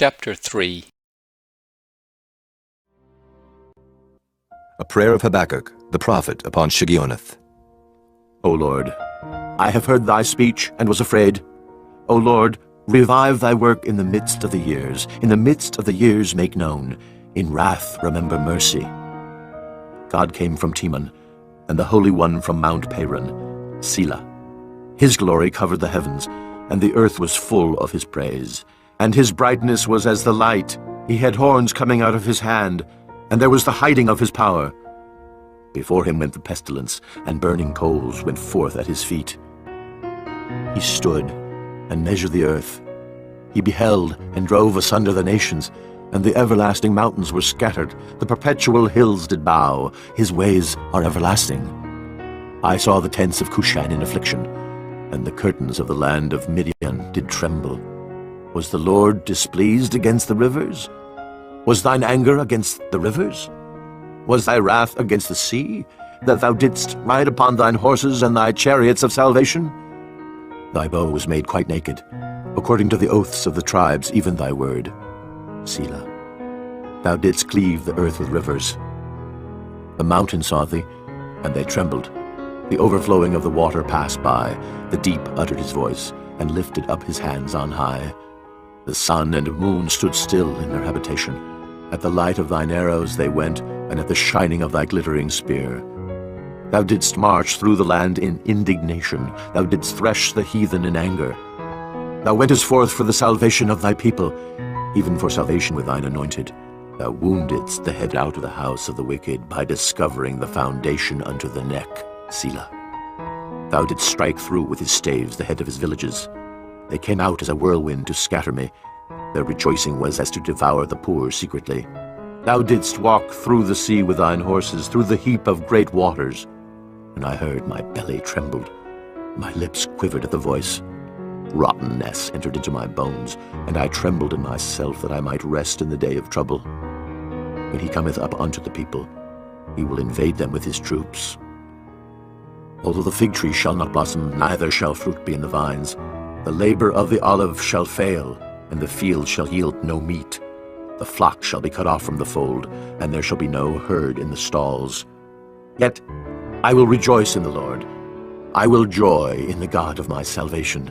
Chapter 3. A prayer of Habakkuk, the prophet, upon Shigionoth. O Lord, I have heard thy speech and was afraid. O Lord, revive thy work in the midst of the years. In the midst of the years make known. In wrath remember mercy. God came from Teman, and the Holy One from Mount Paran, Selah. His glory covered the heavens, and the earth was full of his praise. And his brightness was as the light. He had horns coming out of his hand, and there was the hiding of his power. Before him went the pestilence, and burning coals went forth at his feet. He stood and measured the earth. He beheld and drove asunder the nations, and the everlasting mountains were scattered. The perpetual hills did bow. His ways are everlasting. I saw the tents of Cushan in affliction, and the curtains of the land of Midian did tremble. Was the Lord displeased against the rivers? Was thine anger against the rivers? Was thy wrath against the sea, that thou didst ride upon thine horses and thy chariots of salvation? Thy bow was made quite naked, according to the oaths of the tribes, even thy word. Selah. Thou didst cleave the earth with rivers. The mountains saw thee, and they trembled. The overflowing of the water passed by. The deep uttered his voice, and lifted up his hands on high. The sun and moon stood still in their habitation. At the light of thine arrows they went, and at the shining of thy glittering spear. Thou didst march through the land in indignation. Thou didst thresh the heathen in anger. Thou wentest forth for the salvation of thy people, even for salvation with thine anointed. Thou woundedst the head out of the house of the wicked by discovering the foundation unto the neck. Selah. Thou didst strike through with his staves the head of his villages. They came out as a whirlwind to scatter me. Their rejoicing was as to devour the poor secretly. Thou didst walk through the sea with thine horses, through the heap of great waters. And I heard my belly trembled. My lips quivered at the voice. Rottenness entered into my bones, and I trembled in myself that I might rest in the day of trouble. When he cometh up unto the people, he will invade them with his troops. Although the fig tree shall not blossom, neither shall fruit be in the vines, the labor of the olive shall fail, and the field shall yield no meat. The flock shall be cut off from the fold, and there shall be no herd in the stalls. Yet I will rejoice in the Lord. I will joy in the God of my salvation.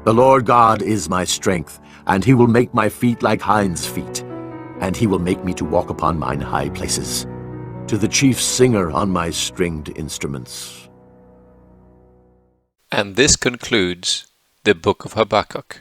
The Lord God is my strength, and he will make my feet like hinds' feet, and he will make me to walk upon mine high places, to the chief singer on my stringed instruments. And this concludes the book of Habakkuk.